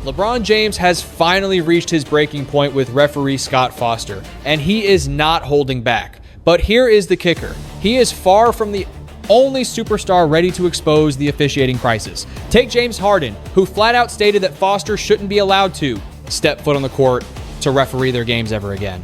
LeBron James has finally reached his breaking point with referee Scott Foster, and he is not holding back. But here is the kicker. He is far from the only superstar ready to expose the officiating crisis. Take James Harden, who flat out stated that Foster shouldn't be allowed to step foot on the court to referee their games ever again.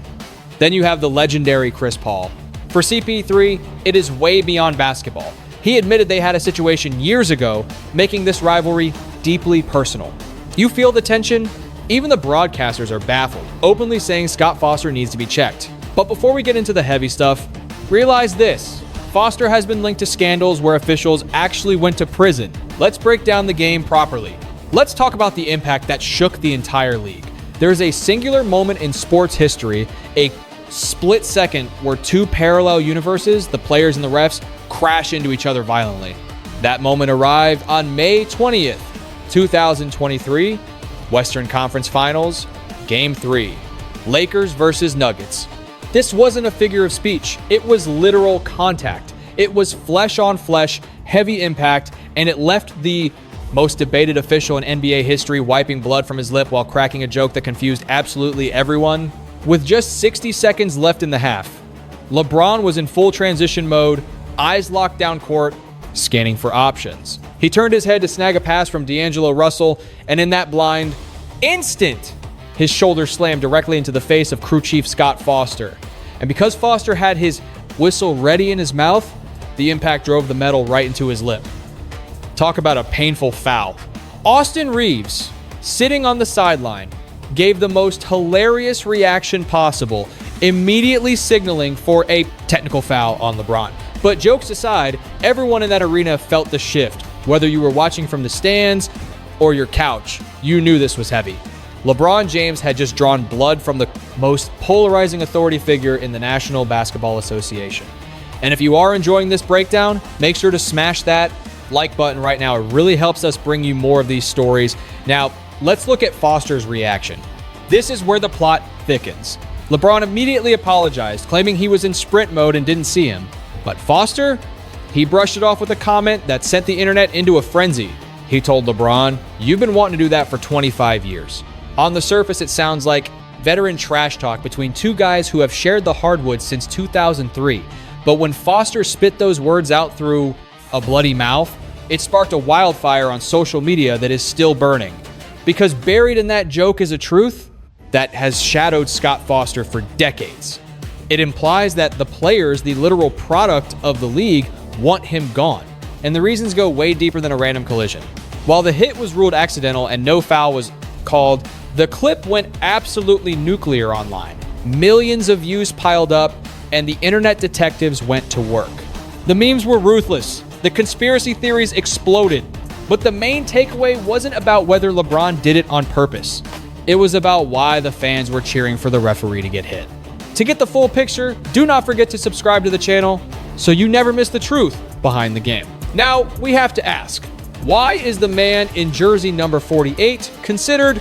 Then you have the legendary Chris Paul. For CP3, it is way beyond basketball. He admitted they had a situation years ago, making this rivalry deeply personal. You feel the tension? Even the broadcasters are baffled, openly saying Scott Foster needs to be checked. But before we get into the heavy stuff, realize this. Foster has been linked to scandals where officials actually went to prison. Let's break down the game properly. Let's talk about the impact that shook the entire league. There is a singular moment in sports history, a split second where two parallel universes, the players and the refs, crash into each other violently. That moment arrived on May 20th, 2023, Western Conference Finals, Game 3, Lakers versus Nuggets. This wasn't a figure of speech. It was literal contact. It was flesh on flesh, heavy impact, and it left the most debated official in NBA history wiping blood from his lip while cracking a joke that confused absolutely everyone. With just 60 seconds left in the half, LeBron was in full transition mode, eyes locked down court, scanning for options. He turned his head to snag a pass from D'Angelo Russell, and in that blind instant, his shoulder slammed directly into the face of crew chief Scott Foster. And because Foster had his whistle ready in his mouth, the impact drove the metal right into his lip. Talk about a painful foul. Austin Reeves, sitting on the sideline, gave the most hilarious reaction possible, immediately signaling for a technical foul on LeBron. But jokes aside, everyone in that arena felt the shift. Whether you were watching from the stands or your couch, you knew this was heavy. LeBron James had just drawn blood from the most polarizing authority figure in the National Basketball Association. And if you are enjoying this breakdown, make sure to smash that like button right now. It really helps us bring you more of these stories. Now, let's look at Foster's reaction. This is where the plot thickens. LeBron immediately apologized, claiming he was in sprint mode and didn't see him. But Foster, he brushed it off with a comment that sent the internet into a frenzy. He told LeBron, "You've been wanting to do that for 25 years. On the surface, it sounds like veteran trash talk between two guys who have shared the hardwood since 2003. But when Foster spit those words out through a bloody mouth, it sparked a wildfire on social media that is still burning. Because buried in that joke is a truth that has shadowed Scott Foster for decades. It implies that the players, the literal product of the league, want him gone. And the reasons go way deeper than a random collision. While the hit was ruled accidental and no foul was called, the clip went absolutely nuclear online. Millions of views piled up, and the internet detectives went to work. The memes were ruthless. The conspiracy theories exploded. But the main takeaway wasn't about whether LeBron did it on purpose. It was about why the fans were cheering for the referee to get hit. To get the full picture, do not forget to subscribe to the channel so you never miss the truth behind the game. Now, we have to ask, why is the man in jersey number 48 considered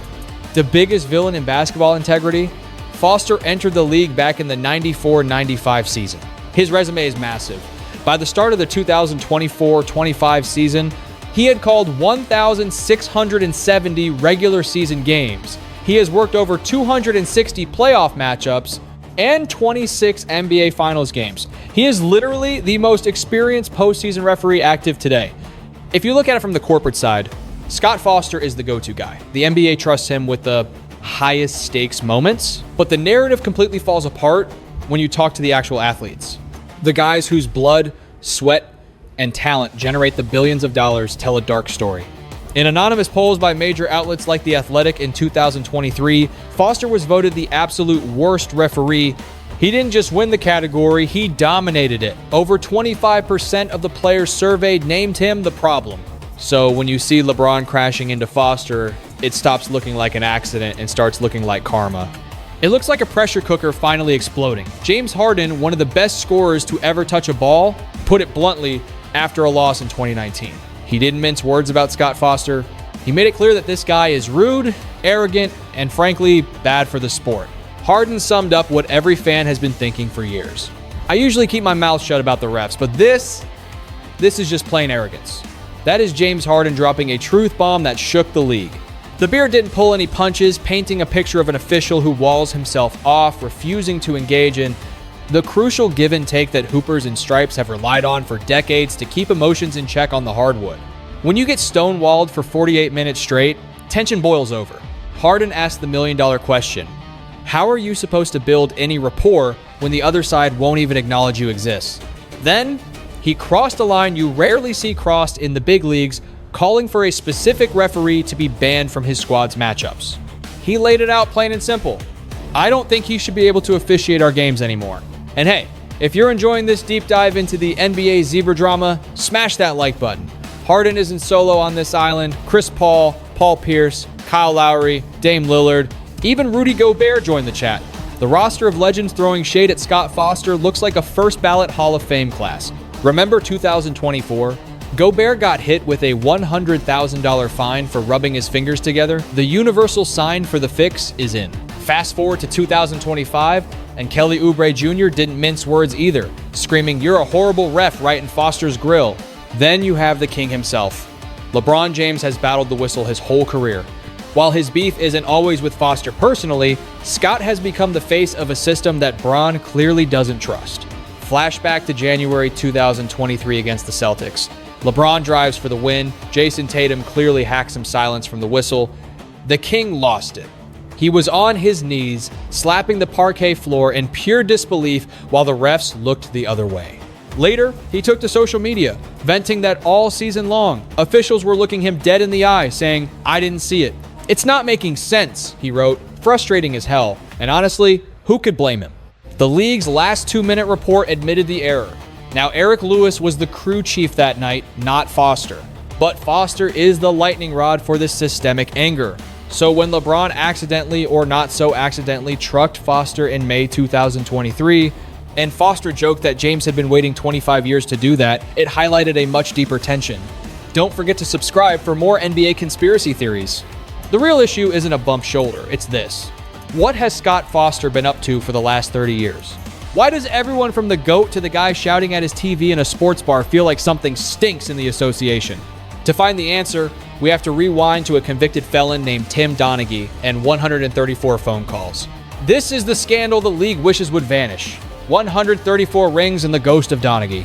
the biggest villain in basketball integrity? Foster entered the league back in the 94-95 season. His resume is massive. By the start of the 2024-25 season, he had called 1,670 regular season games. He has worked over 260 playoff matchups and 26 NBA Finals games. He is literally the most experienced postseason referee active today. If you look at it from the corporate side, Scott Foster is the go-to guy. The NBA trusts him with the highest stakes moments, but the narrative completely falls apart when you talk to the actual athletes. The guys whose blood, sweat, and talent generate the billions of dollars tell a dark story. In anonymous polls by major outlets like The Athletic in 2023, Foster was voted the absolute worst referee. He didn't just win the category, he dominated it. Over 25% of the players surveyed named him the problem. So when you see LeBron crashing into Foster, it stops looking like an accident and starts looking like karma. It looks like a pressure cooker finally exploding. James Harden, one of the best scorers to ever touch a ball, put it bluntly after a loss in 2019. He didn't mince words about Scott Foster. He made it clear that this guy is rude, arrogant, and frankly, bad for the sport. Harden summed up what every fan has been thinking for years. I usually keep my mouth shut about the refs, but this is just plain arrogance. That is James Harden dropping a truth bomb that shook the league. The beard didn't pull any punches, painting a picture of an official who walls himself off, refusing to engage in the crucial give and take that hoopers and stripes have relied on for decades to keep emotions in check on the hardwood. When you get stonewalled for 48 minutes straight, tension boils over. Harden asked the million-dollar question: how are you supposed to build any rapport when the other side won't even acknowledge you exist? Then, he crossed a line you rarely see crossed in the big leagues, calling for a specific referee to be banned from his squad's matchups. He laid it out plain and simple. I don't think he should be able to officiate our games anymore. And hey, if you're enjoying this deep dive into the NBA Zebra drama, smash that like button. Harden isn't solo on this island. Chris Paul, Paul Pierce, Kyle Lowry, Dame Lillard, even Rudy Gobert joined the chat. The roster of legends throwing shade at Scott Foster looks like a first ballot Hall of Fame class. Remember 2024? Gobert got hit with a $100,000 fine for rubbing his fingers together. The universal sign for the fix is in. Fast forward to 2025, and Kelly Oubre Jr. didn't mince words either, screaming, "You're a horrible ref," right in Foster's grill. Then you have the king himself. LeBron James has battled the whistle his whole career. While his beef isn't always with Foster personally, Scott has become the face of a system that Bron clearly doesn't trust. Flashback to January 2023 against the Celtics. LeBron drives for the win. Jason Tatum clearly hacks some silence from the whistle. The king lost it. He was on his knees, slapping the parquet floor in pure disbelief while the refs looked the other way. Later, he took to social media, venting that all season long, officials were looking him dead in the eye, saying, "I didn't see it. It's not making sense," he wrote, frustrating as hell. And honestly, who could blame him? The league's last 2-minute report admitted the error. Now, Eric Lewis was the crew chief that night, not Foster. But Foster is the lightning rod for this systemic anger. So when LeBron accidentally or not so accidentally trucked Foster in May 2023, and Foster joked that James had been waiting 25 years to do that, it highlighted a much deeper tension. Don't forget to subscribe for more NBA conspiracy theories. The real issue isn't a bump shoulder, it's this. What has Scott Foster been up to for the last 30 years? Why does everyone from the GOAT to the guy shouting at his TV in a sports bar feel like something stinks in the association? To find the answer, we have to rewind to a convicted felon named Tim Donaghy and 134 phone calls. This is the scandal the league wishes would vanish. 134 rings and the ghost of Donaghy.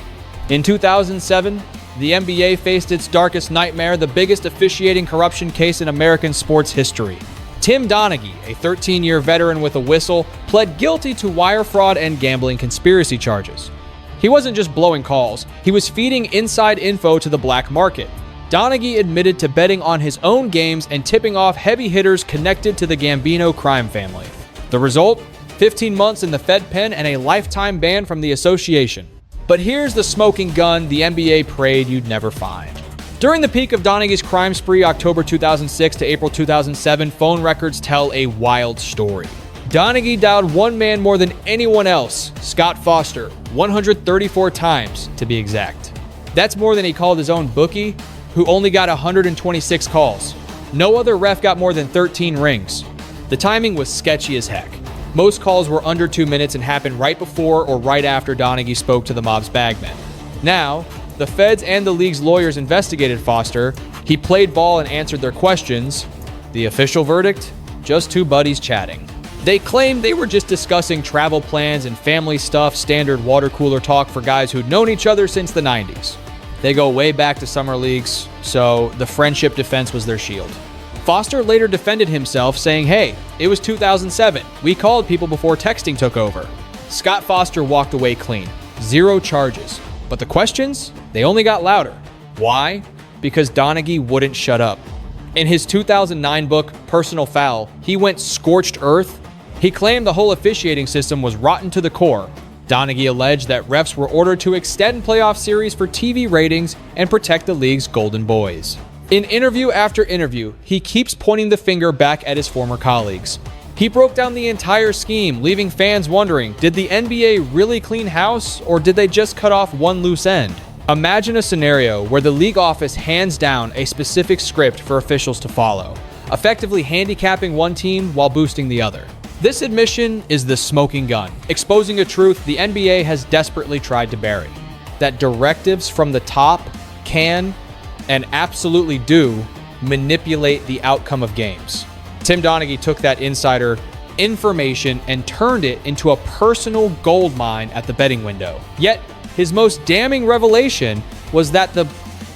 In 2007, the NBA faced its darkest nightmare, the biggest officiating corruption case in American sports history. Tim Donaghy, a 13-year veteran with a whistle, pled guilty to wire fraud and gambling conspiracy charges. He wasn't just blowing calls, he was feeding inside info to the black market. Donaghy admitted to betting on his own games and tipping off heavy hitters connected to the Gambino crime family. The result? 15 months in the Fed pen and a lifetime ban from the association. But here's the smoking gun the NBA prayed you'd never find. During the peak of Donaghy's crime spree, October 2006 to April 2007, phone records tell a wild story. Donaghy dialed one man more than anyone else, Scott Foster, 134 times to be exact. That's more than he called his own bookie, who only got 126 calls. No other ref got more than 13 rings. The timing was sketchy as heck. Most calls were under 2 minutes and happened right before or right after Donaghy spoke to the mob's bagmen. Now, the feds and the league's lawyers investigated Foster. He played ball and answered their questions. The official verdict? Just two buddies chatting. They claimed they were just discussing travel plans and family stuff, standard water cooler talk for guys who'd known each other since the 90s. They go way back to summer leagues, so the friendship defense was their shield. Foster later defended himself, saying, "Hey, it was 2007. We called people before texting took over." Scott Foster walked away clean. 0 charges. But the questions? They only got louder. Why? Because Donaghy wouldn't shut up. In his 2009 book, Personal Foul, he went scorched earth. He claimed the whole officiating system was rotten to the core. Donaghy alleged that refs were ordered to extend playoff series for TV ratings and protect the league's golden boys. In interview after interview, he keeps pointing the finger back at his former colleagues. He broke down the entire scheme, leaving fans wondering, did the NBA really clean house, or did they just cut off one loose end? Imagine a scenario where the league office hands down a specific script for officials to follow, effectively handicapping one team while boosting the other. This admission is the smoking gun, exposing a truth the NBA has desperately tried to bury. That directives from the top can, and absolutely do, manipulate the outcome of games. Tim Donaghy took that insider information and turned it into a personal gold mine at the betting window. Yet, his most damning revelation was that the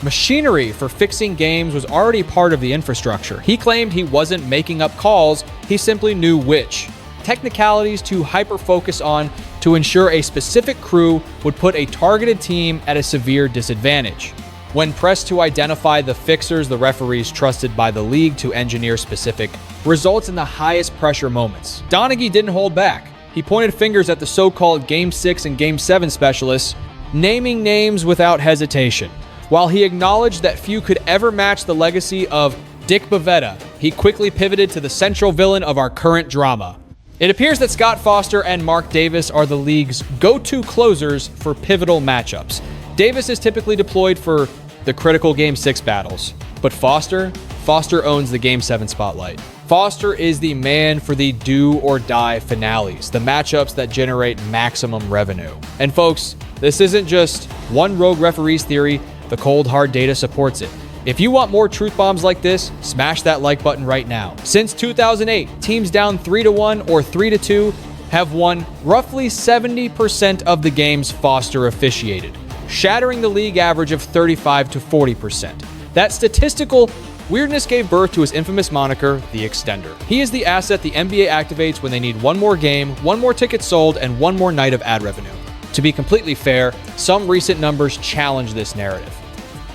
machinery for fixing games was already part of the infrastructure. He claimed he wasn't making up calls, he simply knew which technicalities to hyper-focus on to ensure a specific crew would put a targeted team at a severe disadvantage. When pressed to identify the fixers the referees trusted by the league to engineer specific results in the highest pressure moments, Donaghy didn't hold back. He pointed fingers at the so-called Game 6 and Game 7 specialists, naming names without hesitation. While he acknowledged that few could ever match the legacy of Dick Bavetta, he quickly pivoted to the central villain of our current drama. It appears that Scott Foster and Mark Davis are the league's go-to closers for pivotal matchups. Davis is typically deployed for the critical Game 6 battles, but Foster owns the Game 7 spotlight. Foster is the man for the do-or-die finales, the matchups that generate maximum revenue. And folks, this isn't just one rogue referee's theory, the cold hard data supports it. If you want more truth bombs like this, smash that like button right now. Since 2008, teams down 3-1 or 3-2 have won roughly 70% of the games Foster officiated, shattering the league average of 35 to 40%. That statistical weirdness gave birth to his infamous moniker, the Extender. He is the asset the NBA activates when they need one more game, one more ticket sold, and one more night of ad revenue. To be completely fair, some recent numbers challenge this narrative.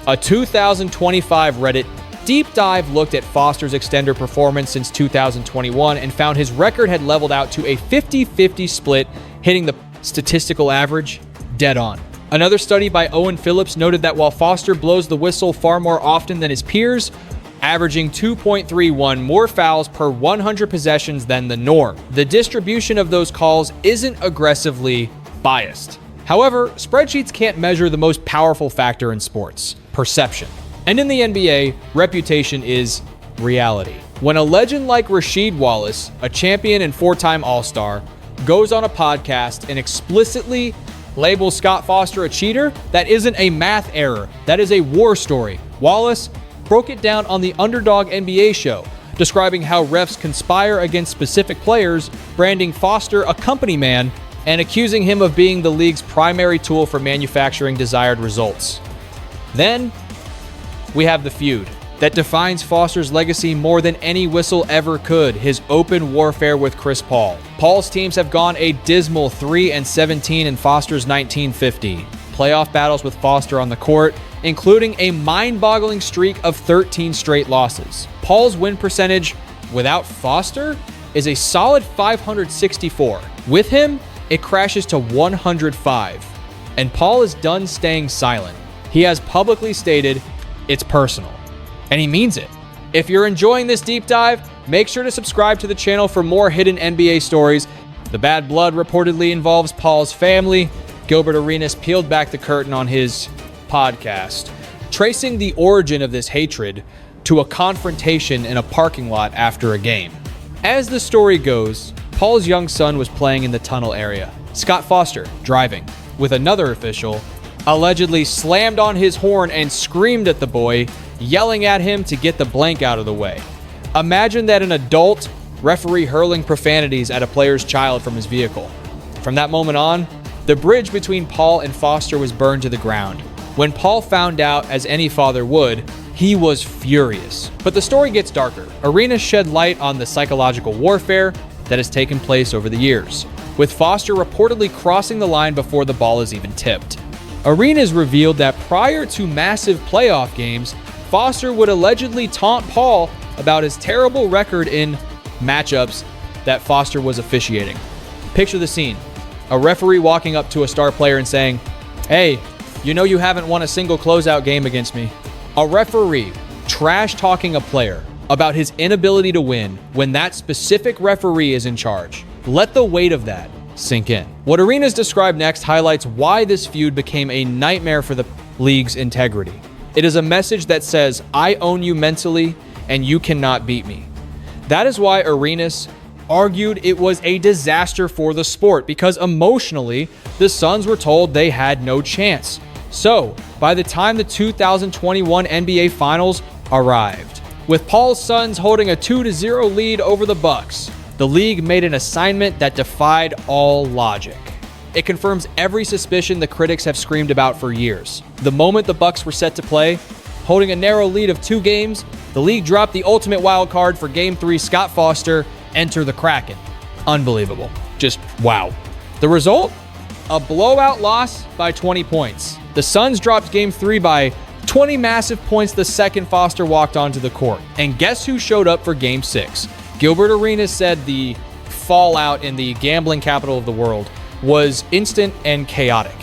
A 2025 Reddit deep dive looked at Foster's extender performance since 2021 and found his record had leveled out to a 50-50 split, hitting the statistical average dead on. Another study by Owen Phillips noted that while Foster blows the whistle far more often than his peers, averaging 2.31 more fouls per 100 possessions than the norm, the distribution of those calls isn't aggressively biased. However, spreadsheets can't measure the most powerful factor in sports, perception. And in the NBA, reputation is reality. When a legend like Rasheed Wallace, a champion and four-time All-Star, goes on a podcast and explicitly labels Scott Foster a cheater, that isn't a math error, that is a war story. Wallace broke it down on the Underdog NBA show, describing how refs conspire against specific players, branding Foster a company man, and accusing him of being the league's primary tool for manufacturing desired results. Then, we have the feud that defines Foster's legacy more than any whistle ever could, his open warfare with Chris Paul. Paul's teams have gone a dismal 3-17 in Foster's 1950. Playoff battles with Foster on the court, including a mind-boggling streak of 13 straight losses. Paul's win percentage without Foster is a solid 564. With him, it crashes to 105. And Paul is done staying silent. He has publicly stated it's personal. And he means it. If you're enjoying this deep dive, make sure to subscribe to the channel for more hidden NBA stories. The bad blood reportedly involves Paul's family. Gilbert Arenas peeled back the curtain on his podcast, tracing the origin of this hatred to a confrontation in a parking lot after a game. As the story goes, Paul's young son was playing in the tunnel area. Scott Foster, driving, with another official, allegedly slammed on his horn and screamed at the boy, yelling at him to get the blank out of the way. Imagine that an adult referee hurling profanities at a player's child from his vehicle. From that moment on, the bridge between Paul and Foster was burned to the ground. When Paul found out, as any father would, he was furious. But the story gets darker. Arenas shed light on the psychological warfare that has taken place over the years, with Foster reportedly crossing the line before the ball is even tipped. Arenas revealed that prior to massive playoff games, Foster would allegedly taunt Paul about his terrible record in matchups that Foster was officiating. Picture the scene. A referee walking up to a star player and saying, "Hey, you know you haven't won a single closeout game against me." A referee trash-talking a player about his inability to win when that specific referee is in charge. Let the weight of that sink in. What Arenas described next highlights why this feud became a nightmare for the league's integrity. It is a message that says, I own you mentally and you cannot beat me. That is why Arenas argued it was a disaster for the sport, because emotionally, the Suns were told they had no chance. So, by the time the 2021 NBA Finals arrived, With Paul's Suns holding a 2-0 lead over the Bucks, the league made an assignment that defied all logic. It confirms every suspicion the critics have screamed about for years. The moment the Bucks were set to play, holding a narrow lead of 2 games, the league dropped the ultimate wild card for Game 3 Scott Foster, enter the Kraken. Unbelievable. Just wow. The result? A blowout loss by 20 points. The Suns dropped Game 3 by 20 massive points the second Foster walked onto the court. And guess who showed up for Game 6? Gilbert Arenas said the fallout in the gambling capital of the world was instant and chaotic.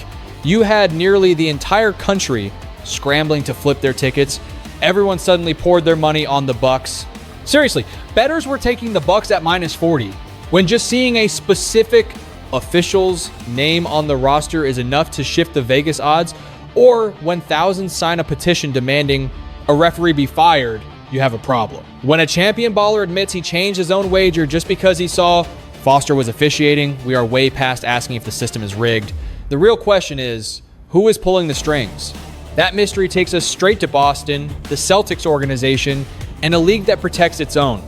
You had nearly the entire country scrambling to flip their tickets. Everyone suddenly poured their money on the Bucks. Seriously, bettors were taking the Bucks at -40 when just seeing a specific official's name on the roster is enough to shift the Vegas odds, or when thousands sign a petition demanding a referee be fired, you have a problem. When a champion baller admits he changed his own wager just because he saw Foster was officiating, we are way past asking if the system is rigged. The real question is, who is pulling the strings? That mystery takes us straight to Boston, the Celtics organization, and a league that protects its own.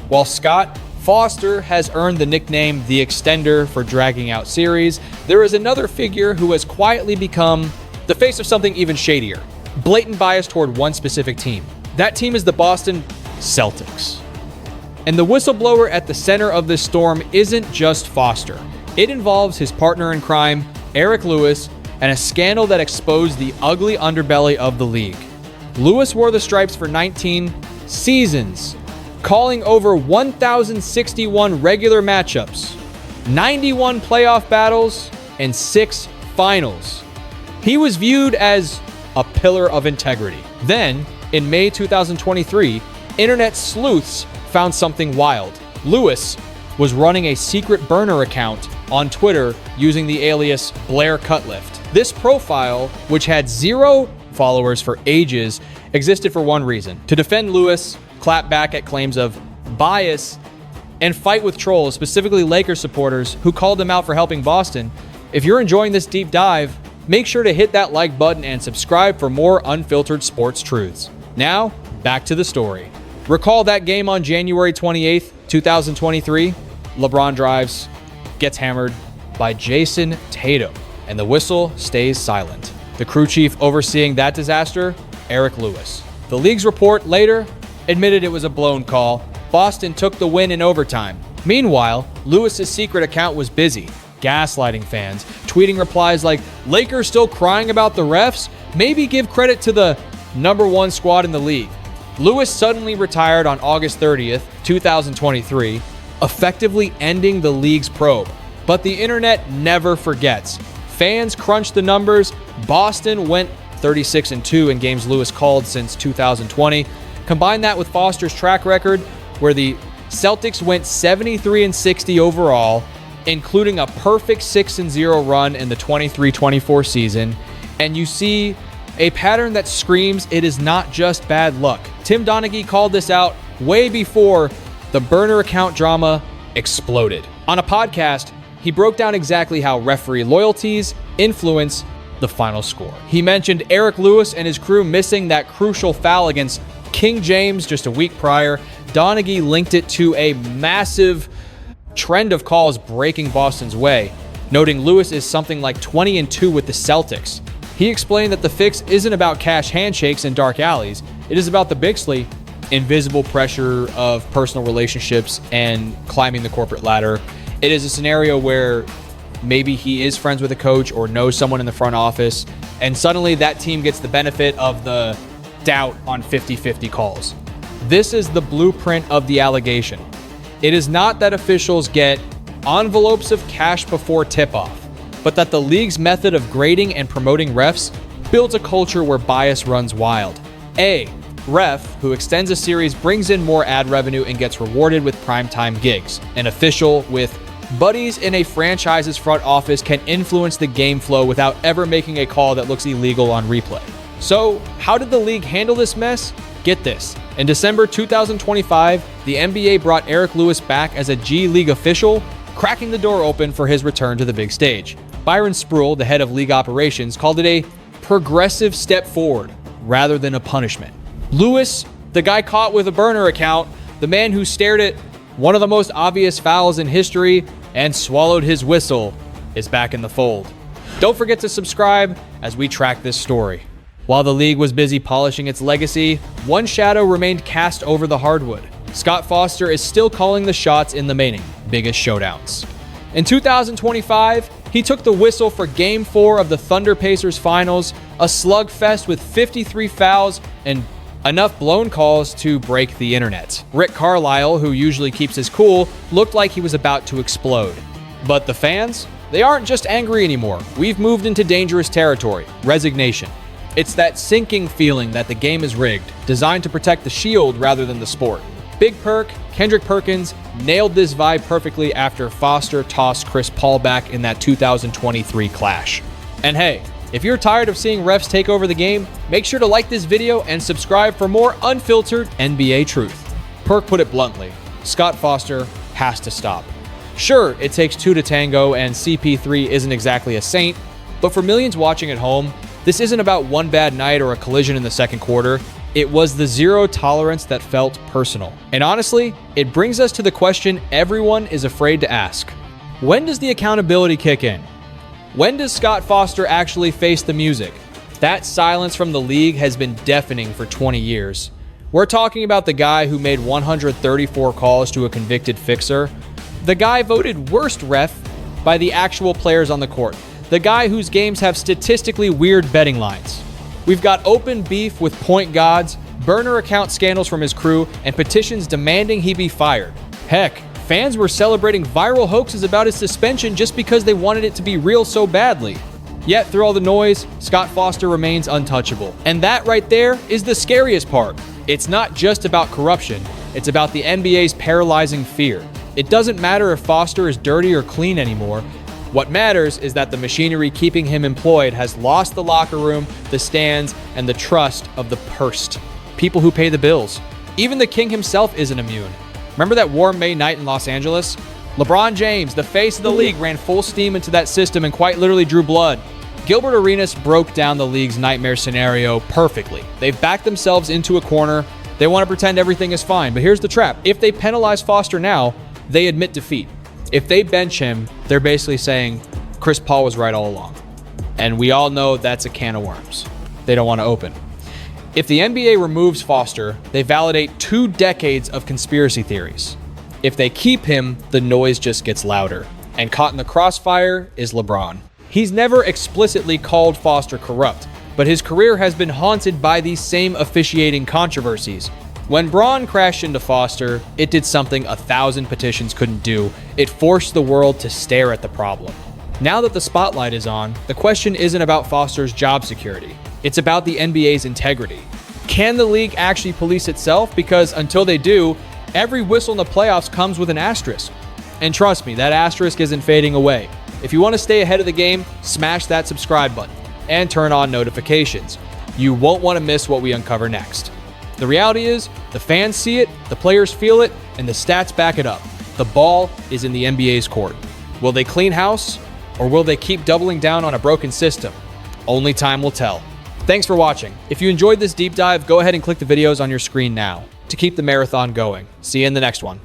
While Scott Foster has earned the nickname The Extender for dragging out series, there is another figure who has quietly become the face of something even shadier. Blatant bias toward one specific team. That team is the Boston Celtics. And the whistleblower at the center of this storm isn't just Foster. It involves his partner in crime, Eric Lewis, and a scandal that exposed the ugly underbelly of the league. Lewis wore the stripes for 19 seasons, calling over 1,061 regular matchups, 91 playoff battles, and 6 finals. He was viewed as a pillar of integrity. Then, in May 2023, internet sleuths found something wild. Lewis was running a secret burner account on Twitter using the alias Blair Cutlift. This profile, which had 0 followers for ages, existed for one reason: to defend Lewis, clap back at claims of bias, and fight with trolls, specifically Lakers supporters, who called him out for helping Boston. If you're enjoying this deep dive, make sure to hit that like button and subscribe for more unfiltered sports truths. Now, back to the story. Recall that game on January 28th, 2023? LeBron drives, gets hammered by Jason Tatum, and the whistle stays silent. The crew chief overseeing that disaster, Eric Lewis. The league's report later admitted it was a blown call. Boston took the win in overtime. Meanwhile, Lewis's secret account was busy, gaslighting fans, tweeting replies like, "Lakers still crying about the refs? Maybe give credit to the #1 squad in the league." Lewis suddenly retired on August 30th, 2023, effectively ending the league's probe. But the internet never forgets. Fans crunched the numbers. Boston went 36-2 in games Lewis called since 2020. Combine that with Foster's track record, where the Celtics went 73-60 overall, including a perfect 6-0 run in the 23-24 season, and you see a pattern that screams it is not just bad luck. Tim Donaghy called this out way before the burner account drama exploded. On a podcast, he broke down exactly how referee loyalties influence the final score. He mentioned Eric Lewis and his crew missing that crucial foul against King James just a week prior. Donaghy linked it to a massive trend of calls breaking Boston's way, noting Lewis is something like 20-2 with the Celtics. He explained that the fix isn't about cash handshakes and dark alleys. It is about the Bixley invisible pressure of personal relationships and climbing the corporate ladder. It is a scenario where maybe he is friends with a coach or knows someone in the front office, and suddenly that team gets the benefit of the doubt on 50-50 calls. This is the blueprint of the allegation. It is not that officials get envelopes of cash before tip-off, but that the league's method of grading and promoting refs builds a culture where bias runs wild. A ref who extends a series brings in more ad revenue and gets rewarded with primetime gigs. An official with buddies in a franchise's front office can influence the game flow without ever making a call that looks illegal on replay. So, how did the league handle this mess? Get this. In December 2025, the NBA brought Eric Lewis back as a G League official, cracking the door open for his return to the big stage. Byron Spruill, the head of league operations, called it a progressive step forward rather than a punishment. Lewis The guy caught with a burner account, the man who stared at one of the most obvious fouls in history and swallowed his whistle, is back in the fold. Don't forget to subscribe as we track this story. While the league was busy polishing its legacy, one shadow remained cast over the hardwood. Scott Foster is still calling the shots in the remaining biggest showdowns. In 2025, he took the whistle for Game 4 of the Thunder Pacers finals, a slugfest with 53 fouls and enough blown calls to break the internet. Rick Carlisle, who usually keeps his cool, looked like he was about to explode. But the fans? They aren't just angry anymore. We've moved into dangerous territory, resignation. It's that sinking feeling that the game is rigged, designed to protect the shield rather than the sport. Big Perk, Kendrick Perkins, nailed this vibe perfectly after Foster tossed Chris Paul back in that 2023 clash. And hey, if you're tired of seeing refs take over the game, make sure to like this video and subscribe for more unfiltered NBA truth. Perk put it bluntly, Scott Foster has to stop. Sure, it takes two to tango and CP3 isn't exactly a saint, but for millions watching at home, this isn't about one bad night or a collision in the second quarter. It was the zero tolerance that felt personal. And honestly, it brings us to the question everyone is afraid to ask. When does the accountability kick in? When does Scott Foster actually face the music? That silence from the league has been deafening for 20 years. We're talking about the guy who made 134 calls to a convicted fixer. The guy voted worst ref by the actual players on the court. The guy whose games have statistically weird betting lines. We've got open beef with point gods, burner account scandals from his crew, and petitions demanding he be fired. Heck, fans were celebrating viral hoaxes about his suspension just because they wanted it to be real so badly. Yet, through all the noise, Scott Foster remains untouchable. And that right there is the scariest part. It's not just about corruption, it's about the NBA's paralyzing fear. It doesn't matter if Foster is dirty or clean anymore. What matters is that the machinery keeping him employed has lost the locker room, the stands, and the trust of the pursed. People who pay the bills. Even the king himself isn't immune. Remember that warm May night in Los Angeles? LeBron James, the face of the league, ran full steam into that system and quite literally drew blood. Gilbert Arenas broke down the league's nightmare scenario perfectly. They've backed themselves into a corner. They want to pretend everything is fine, but here's the trap. If they penalize Foster now, they admit defeat. If they bench him, they're basically saying Chris Paul was right all along. And we all know that's a can of worms they don't want to open. If the NBA removes Foster, they validate 2 decades of conspiracy theories. If they keep him, the noise just gets louder. And caught in the crossfire is LeBron. He's never explicitly called Foster corrupt, but his career has been haunted by these same officiating controversies. When Braun crashed into Foster, it did something 1,000 petitions couldn't do. It forced the world to stare at the problem. Now that the spotlight is on, the question isn't about Foster's job security. It's about the NBA's integrity. Can the league actually police itself? Because until they do, every whistle in the playoffs comes with an asterisk. And trust me, that asterisk isn't fading away. If you want to stay ahead of the game, smash that subscribe button and turn on notifications. You won't want to miss what we uncover next. The reality is, the fans see it, the players feel it, and the stats back it up. The ball is in the NBA's court. Will they clean house, or will they keep doubling down on a broken system? Only time will tell. Thanks for watching. If you enjoyed this deep dive, go ahead and click the videos on your screen now to keep the marathon going. See you in the next one.